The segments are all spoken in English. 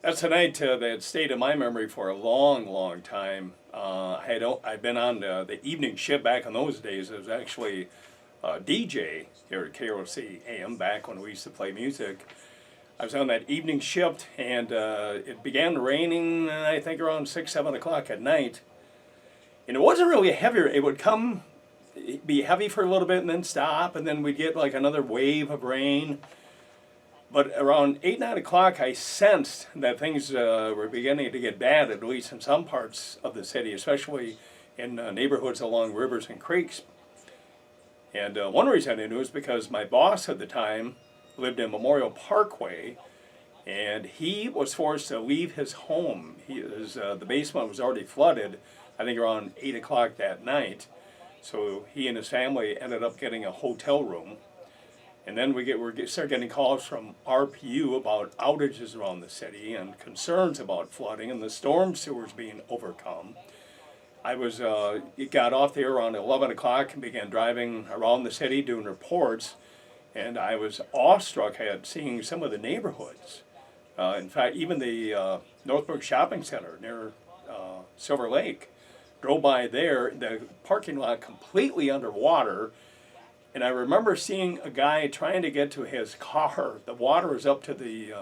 That's a night that stayed in my memory for a long, long time. I'd been on the evening shift back in those days. I was actually a DJ here at KROC-AM back when we used to play music. I was on that evening shift, and it began raining, I think, around 6, 7 o'clock at night. And it wasn't really heavy. It would be heavy for a little bit and then stop, and then we'd get like another wave of rain. But around 8, 9 o'clock, I sensed that things were beginning to get bad, at least in some parts of the city, especially in neighborhoods along rivers and creeks. And one reason I knew is because my boss at the time lived in Memorial Parkway, and he was forced to leave his home. The basement was already flooded, I think around 8 o'clock that night. So he and his family ended up getting a hotel room. And then we start getting calls from RPU about outages around the city and concerns about flooding and the storm sewers being overcome. It got off there around 11 o'clock and began driving around the city doing reports, and I was awestruck at seeing some of the neighborhoods. In fact, even the Northbrook Shopping Center near Silver Lake, drove by there, the parking lot completely underwater. And I remember seeing a guy trying to get to his car. The water was up to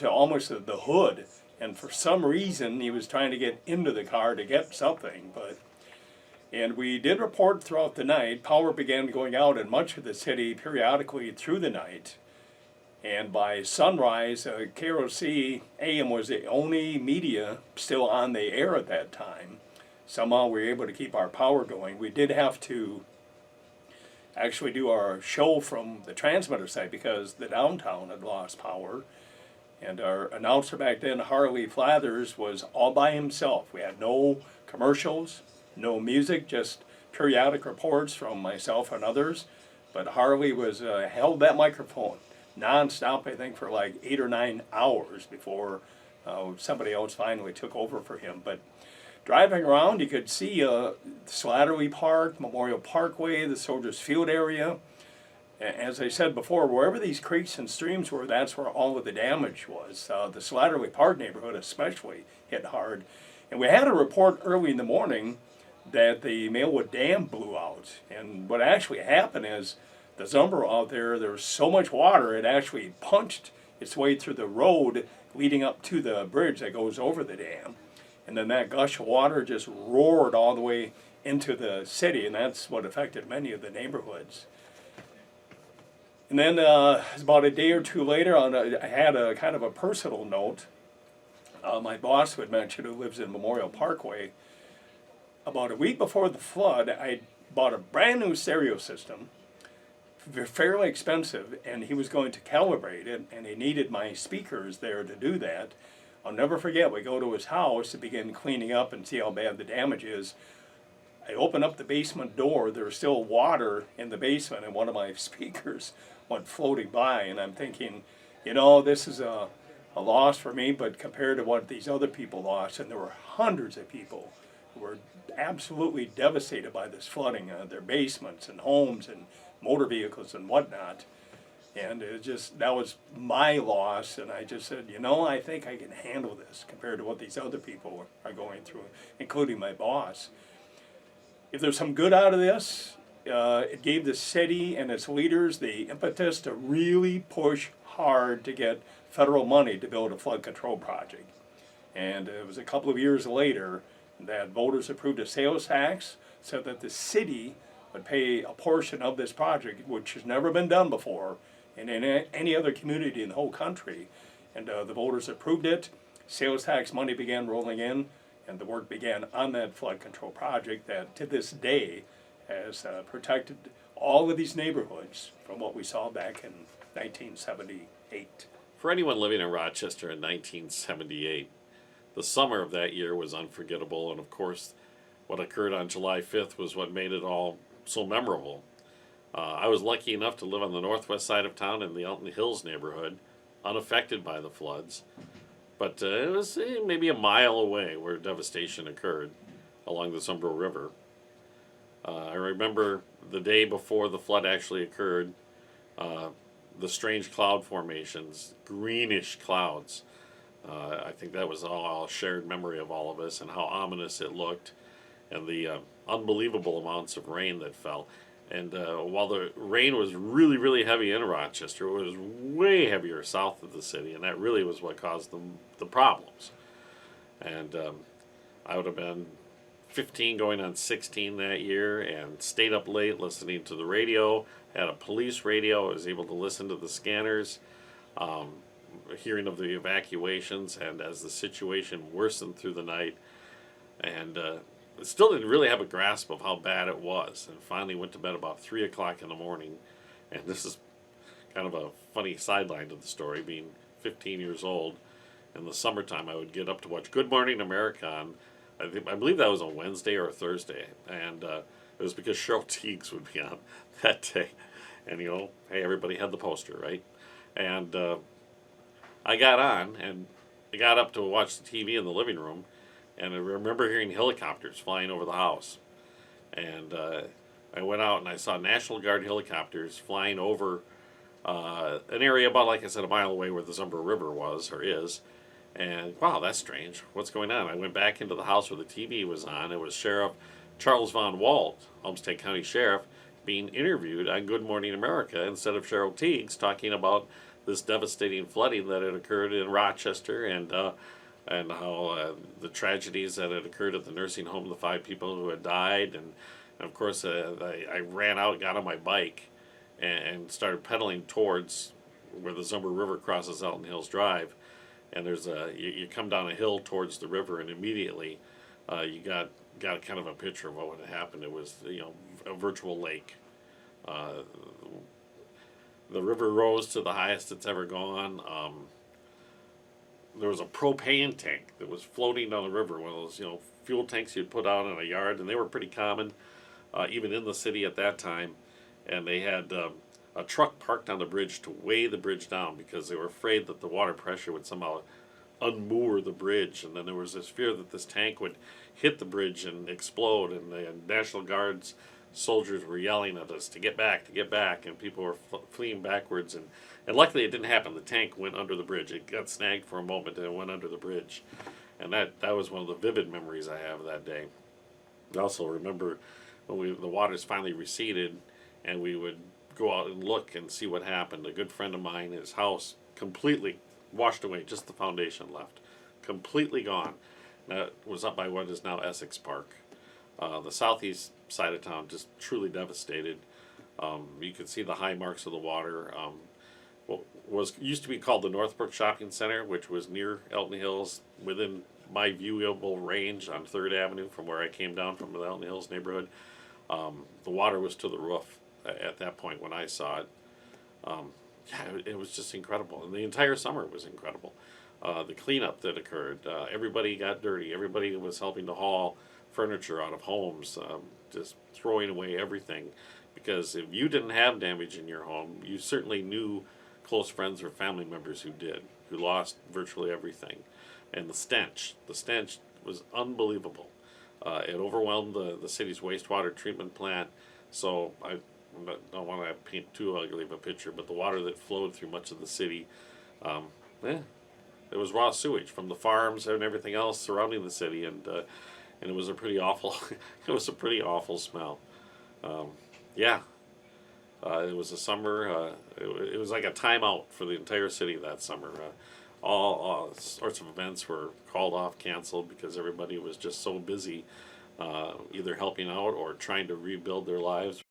almost the hood, and for some reason he was trying to get into the car to get something. And we did report throughout the night. Power began going out in much of the city periodically through the night. And by sunrise, KROC-AM was the only media still on the air at that time. Somehow we were able to keep our power going. We did have to actually do our show from the transmitter site because the downtown had lost power. And our announcer back then, Harley Flathers, was all by himself. We had no commercials, no music, just periodic reports from myself and others. But Harley held that microphone nonstop, I think, for like 8 or 9 hours before somebody else finally took over for him. But driving around, you could see Slattery Park, Memorial Parkway, the Soldiers Field area. As I said before, wherever these creeks and streams were, that's where all of the damage was. The Slattery Park neighborhood especially hit hard. And we had a report early in the morning that the Mailwood Dam blew out. And what actually happened is the Zumbro out there was so much water, it actually punched its way through the road leading up to the bridge that goes over the dam. And then that gush of water just roared all the way into the city, and that's what affected many of the neighborhoods. And then about a day or two later, I had a kind of a personal note. My boss, who had mentioned, who lives in Memorial Parkway, about a week before the flood, I bought a brand new stereo system, fairly expensive, and he was going to calibrate it, and he needed my speakers there to do that. I'll never forget, we go to his house to begin cleaning up and see how bad the damage is. I open up the basement door, there was still water in the basement, and one of my speakers went floating by, and I'm thinking, this is a loss for me, but compared to what these other people lost, and there were hundreds of people who were absolutely devastated by this flooding, their basements and homes and motor vehicles and whatnot. And that was my loss, and I just said, I think I can handle this compared to what these other people are going through, including my boss. If there's some good out of this, it gave the city and its leaders the impetus to really push hard to get federal money to build a flood control project. And it was a couple of years later that voters approved a sales tax so that the city would pay a portion of this project, which has never been done before in any other community in the whole country. And the voters approved it, sales tax money began rolling in, and the work began on that flood control project that to this day has protected all of these neighborhoods from what we saw back in 1978. For anyone living in Rochester in 1978, the summer of that year was unforgettable, and of course what occurred on July 5th was what made it all so memorable. I was lucky enough to live on the northwest side of town in the Elton Hills neighborhood, unaffected by the floods. But it was maybe a mile away where devastation occurred along the Zumbro River. I remember the day before the flood actually occurred, the strange cloud formations, greenish clouds, I think that was all a shared memory of all of us, and how ominous it looked, and the unbelievable amounts of rain that fell. And while the rain was really, really heavy in Rochester, it was way heavier south of the city, and that really was what caused the problems. And I would have been 15 going on 16 that year, and stayed up late listening to the radio, had a police radio. I was able to listen to the scanners, hearing of the evacuations, and as the situation worsened through the night, and still didn't really have a grasp of how bad it was, and finally went to bed about 3 o'clock in the morning. And this is kind of a funny sideline to the story. Being 15 years old, in the summertime, I would get up to watch Good Morning America on, I believe that was a Wednesday or a Thursday, and it was because Cheryl Teagues would be on that day. And hey, everybody had the poster, right? And I got on, and I got up to watch the TV in the living room, and I remember hearing helicopters flying over the house. And I went out and I saw National Guard helicopters flying over an area about, like I said, a mile away where the Zumber River was, or is. And wow, that's strange. What's going on? I went back into the house where the TV was on. It was Sheriff Charles Von Walt, Olmsted County Sheriff, being interviewed on Good Morning America instead of Cheryl Teagues, talking about this devastating flooding that had occurred in Rochester, and how the tragedies that had occurred at the nursing home, the 5 people who had died. And of course, I ran out, got on my bike, and started pedaling towards where the Zumber River crosses Elton Hills Drive. And there's you come down a hill towards the river, and immediately you got kind of a picture of what had happened. It was a virtual lake. The river rose to the highest it's ever gone. There was a propane tank that was floating down the river, one of those fuel tanks you'd put out in a yard, and they were pretty common even in the city at that time. And they had a truck parked on the bridge to weigh the bridge down because they were afraid that the water pressure would somehow unmoor the bridge. And then there was this fear that this tank would hit the bridge and explode, and the National Guard's soldiers were yelling at us to get back, and people were fleeing backwards. And luckily it didn't happen. The tank went under the bridge. It got snagged for a moment and it went under the bridge. And that was one of the vivid memories I have of that day. I also remember when the waters finally receded and we would go out and look and see what happened. A good friend of mine, his house completely washed away, just the foundation left. Completely gone. That was up by what is now Essex Park. The southeast side of town just truly devastated. You could see the high marks of the water. What used to be called the Northbrook Shopping Center, which was near Elton Hills, within my viewable range on 3rd Avenue from where I came down from the Elton Hills neighborhood. The water was to the roof at that point when I saw it. It was just incredible. And the entire summer was incredible. The cleanup that occurred, everybody got dirty. Everybody was helping to haul furniture out of homes, just throwing away everything. Because if you didn't have damage in your home, you certainly knew close friends or family members who did, who lost virtually everything. And the stench was unbelievable. It overwhelmed the city's wastewater treatment plant. So I don't want to paint too ugly of a picture, but the water that flowed through much of the city, it was raw sewage from the farms and everything else surrounding the city, and it was a pretty awful, it was a pretty awful smell. It was a summer. It was like a timeout for the entire city that summer. All sorts of events were called off, canceled, because everybody was just so busy, either helping out or trying to rebuild their lives.